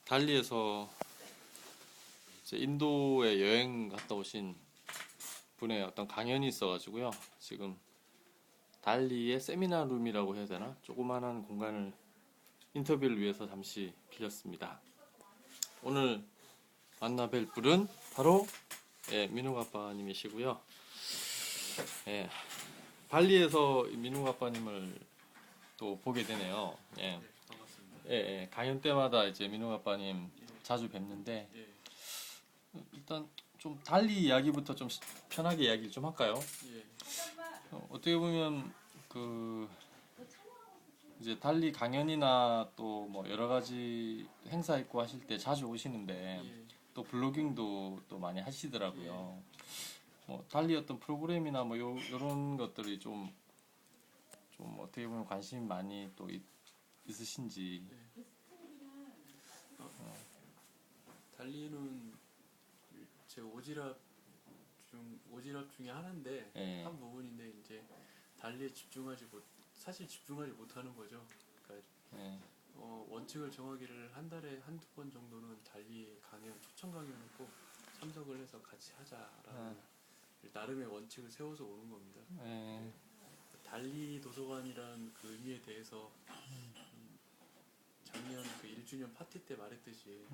달리에서 이제 인도에 여행 갔다 오신 분의 어떤 강연이 있어가지고요. 지금 달리의 세미나룸이라고 해야 되나? 조그만한 공간을 인터뷰를 위해서 잠시 빌렸습니다. 오늘 만나뵐 분은 바로 민욱 아빠님이시고요. 발리에서 민욱 아빠님을 또 보게 되네요. 네, 반갑습니다. 강연 때마다 이제 민욱 아빠님 자주 뵙는데 예, 일단 좀 달리 이야기부터 좀 편하게 이야기를 좀 할까요? 예, 어떻게 보면 그 이제 달리 강연이나 또 뭐 여러 가지 행사 있고 하실 때 자주 오시는데 예. 또 블로깅도 또 많이 하시더라고요. 뭐 달리 어떤 프로그램이나 뭐 요런 것들이 좀 어떻게 보면 관심이 많이 또 있으신지. 달리는 제 오지랖 중에 하나인데 예. 한 부분인데 이제 달리에 사실 집중하지 못하는 거죠. 그러니까 예. 원칙을 정하기를 한 달에 한두 번 정도는 달리 초청 강연을 꼭 참석을 해서 같이 하자라는 나름의 원칙을 세워서 오는 겁니다. 예. 달리 도서관이라는 그 의미에 대해서 작년 그 1주년 파티 때 말했듯이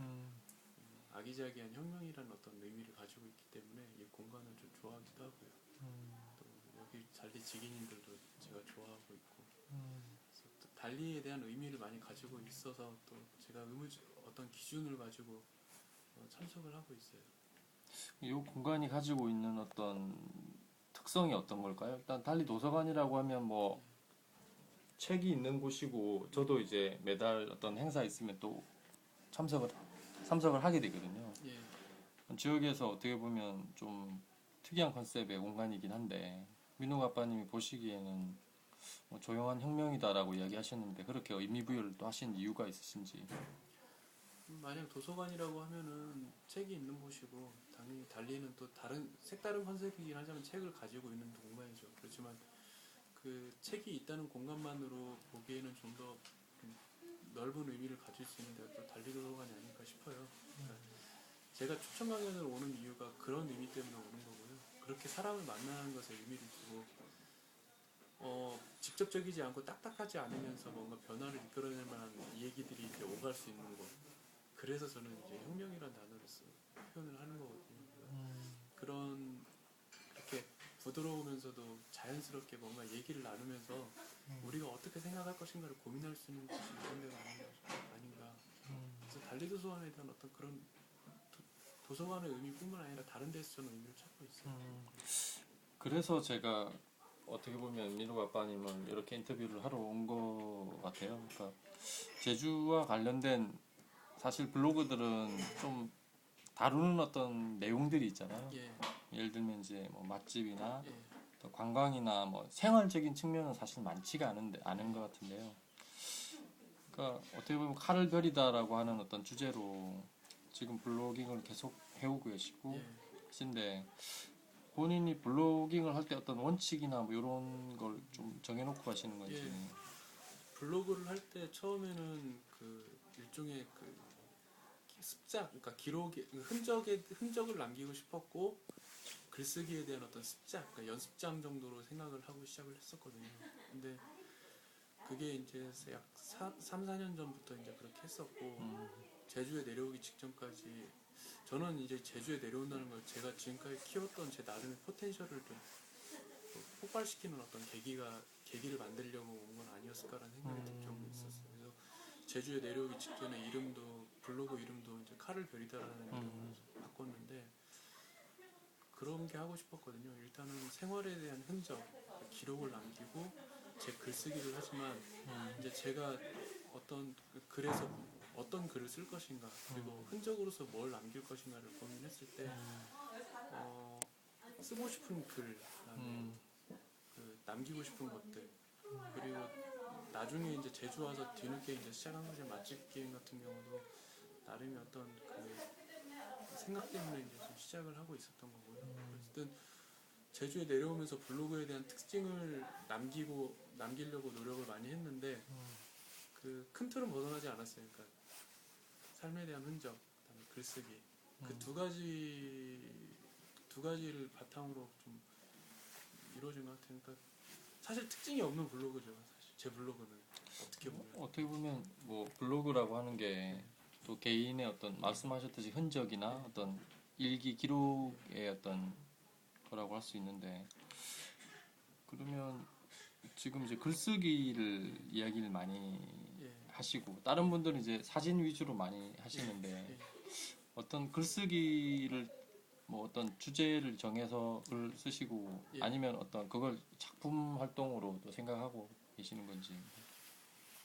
아기자기한 혁명이라는 어떤 의미를 가지고 있기 때문에 이 공간을 좀 좋아하기도 하고요. 또 여기 달리 직인님들도 제가 좋아하고 있고 그래서 또 달리에 대한 의미를 많이 가지고 있어서 또 제가 어떤 기준을 가지고 참석을 하고 있어요. 이 공간이 가지고 있는 어떤 특성이 어떤 걸까요? 일단 달리 도서관이라고 하면 뭐 책이 있는 곳이고 저도 이제 매달 어떤 행사 있으면 또 참석을 하게 되거든요. 예, 지역에서 어떻게 보면 좀 특이한 컨셉의 공간이긴 한데 민욱 아빠님이 보시기에는 뭐 조용한 혁명이다라고 이야기하셨는데 그렇게 의미부여를 또 하신 이유가 있으신지. 만약 도서관이라고 하면은 책이 있는 곳이고 당연히 달리는 또 색다른 컨셉이긴 하지만 책을 가지고 있는 공간이죠. 그렇지만 그 책이 있다는 공간만으로 보기에는 좀 더 넓은 의미를 가질 수 있는데 또 달리 도서관이 아닐까 싶어요. 그러니까 제가 추천 강연을 오는 이유가 그런 의미 때문에 오는 거고요. 그렇게 사람을 만나는 것에 의미를 두고 직접적이지 않고 딱딱하지 않으면서 뭔가 변화를 이끌어낼 만한 얘기들이 이제 오갈 수 있는 곳. 그래서 저는 이제 혁명이라는 단어를 표현을 하는 거거든요. 그런 이렇게 부드러우면서도 자연스럽게 뭔가 얘기를 나누면서 우리가 어떻게 생각할 것인가를 고민할 수 있는 곳이 이런 데가 아닌가. 그래서 달리 도서관에 대한 어떤 그런 도서관의 의미뿐만 아니라 다른 데서 저는 의미를 찾고 있어요. 그래서 제가 어떻게 보면 민욱 아빠님을 이렇게 인터뷰를 하러 온 것 같아요. 그러니까 제주와 관련된 사실 블로그들은 좀 다루는 어떤 내용들이 있잖아요. 예, 예를 들면 이제 뭐 맛집이나 예, 또 관광이나 뭐 생활적인 측면은 사실 많지가 않은 것 같은데요. 그러니까 어떻게 보면 칼을 벼리다라고 하는 어떤 주제로 지금 블로깅을 계속 해오고 계시고 예. 하신데 본인이 블로깅을 할 때 어떤 원칙이나 뭐 이런 걸 좀 정해놓고 하시는 건지. 예. 블로그를 할 때 처음에는 그 일종의 그 습작, 그러니까 기록의 흔적을 남기고 싶었고 글쓰기에 대한 어떤 습작, 그러니까 연습장 정도로 생각을 하고 시작을 했었거든요. 근데 그게 이제 약 3, 4년 전부터 이제 그렇게 했었고 제주에 내려오기 직전까지 저는 이제 제주에 내려온다는 걸 제가 지금까지 키웠던 제 나름의 포텐셜을 좀 폭발시키는 어떤 계기를 만들려고 온 건 아니었을까라는 생각이 들 정도 있었어요. 그래서 제주에 내려오기 직전에 블로그 이름도 이제 칼을 벼리다라는 이름으로 바꿨는데 그런 게 하고 싶었거든요. 일단은 생활에 대한 흔적, 기록을 남기고 제 글쓰기를 하지만 이제 제가 글에서 어떤 글을 쓸 것인가 그리고 흔적으로서 뭘 남길 것인가를 고민했을 때 쓰고 싶은 글, 그다음에 그 남기고 싶은 것들 그리고 나중에 이제 제주 와서 뒤늦게 이제 시작한 거죠. 맛집 게임 같은 경우도 나름의 어떤 그 생각 때문에 이제 좀 시작을 하고 있었던 거고요. 어쨌든 제주에 내려오면서 블로그에 대한 특징을 남기려고 노력을 많이 했는데 그 큰 틀은 벗어나지 않았어요. 그러니까 삶에 대한 흔적, 그다음에 글쓰기 그 음. 두 가지를 바탕으로 좀 이루어진 것 같아요. 그러니까 사실 특징이 없는 블로그죠. 사실 제 블로그는 어떻게 보면 어떻게 보면 뭐 블로그라고 하는 게 또 개인의 어떤 말씀하셨듯이 흔적이나 어떤 일기 기록의 어떤 거라고 할 수 있는데, 그러면 지금 이제 글쓰기를 이야기를 많이 예, 하시고 다른 분들은 이제 사진 위주로 많이 하시는데, 예. 어떤 글쓰기를 뭐 어떤 주제를 정해서 글 쓰시고 예. 아니면 어떤 그걸 작품 활동으로 또 생각하고 계시는 건지.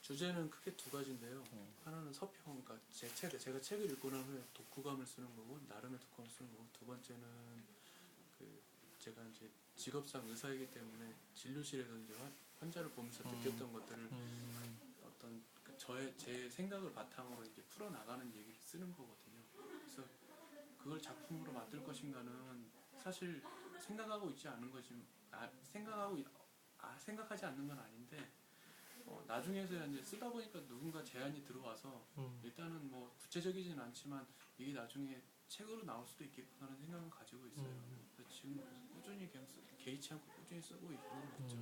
주제는 크게 두 가지인데요. 네. 하나는 서평, 그러니까 제가 책을 읽고 난 후에 독후감을 쓰는 거고 나름의 독후감을 쓰는 거고, 두 번째는 그 제가 이제 직업상 의사이기 때문에 진료실에서 이제 환자를 보면서 느꼈던 것들을 어떤 제 생각을 바탕으로 이제 풀어 나가는 얘기를 쓰는 거거든요. 그래서 그걸 작품으로 만들 것인가는 사실 생각하고 있지 않은 거지. 생각하지 않는 건 아닌데, 나중에서야 이제 쓰다 보니까 누군가 제안이 들어와서 일단은 뭐 구체적이진 않지만 이게 나중에 책으로 나올 수도 있겠구나라는 생각은 가지고 있어요. 그래서 지금 꾸준히 그냥 개의치 않고 꾸준히 쓰고 있는 거죠.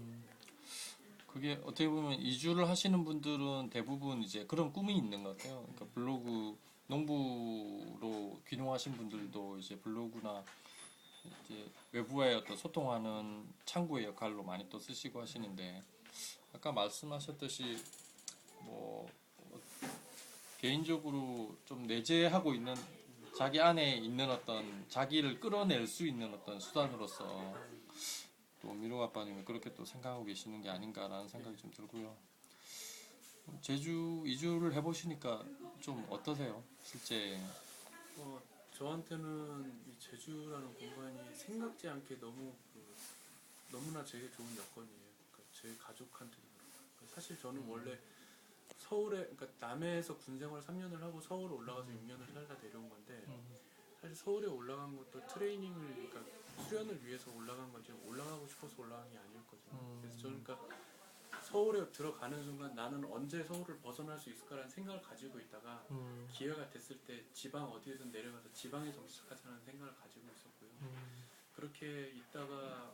그게 어떻게 보면 이주를 하시는 분들은 대부분 이제 그런 꿈이 있는 것 같아요. 그러니까 블로그 농부로 귀농하신 분들도 이제 블로그나 이제 외부와의 어떤 소통하는 창구의 역할로 많이 또 쓰시고 하시는데, 아까 말씀하셨듯이 뭐 개인적으로 좀 내재하고 있는 자기 안에 있는 어떤 자기를 끌어낼 수 있는 어떤 수단으로서 또 미로 아빠님이 그렇게 또 생각하고 계시는 게 아닌가라는 생각이 좀 들고요. 제주 이주를 해보시니까 좀 어떠세요? 실제. 저한테는 이 제주라는 공간이 생각지 않게 너무나 제게 좋은 여건이에요. 그러니까 제 가족한테도 그렇고. 사실 저는 원래 서울에, 그러니까 남해에서 군 생활 3년을 하고 서울 올라가서 6년을 살다 내려온 건데, 사실 서울에 올라간 것도 트레이닝을, 그러니까 수련을 위해서 올라간 거지 올라가고 싶어서 올라간 게 아니었거든요. 그래서 저는 그러니까 서울에 들어가는 순간 나는 언제 서울을 벗어날 수 있을까라는 생각을 가지고 있다가 기회가 됐을 때 지방 어디에든 내려가서 지방에 정착하자는 생각을 가지고 있었고요. 그렇게 있다가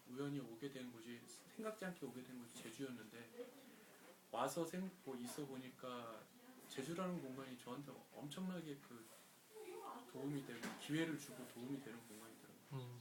우연히 오게 된 곳이, 생각지 않게 오게 된 곳이 제주였는데, 와서 있어 보니까 제주라는 공간이 저한테 엄청나게 도움이 되고 기회를 주고 도움이 되는 공간이더라고요.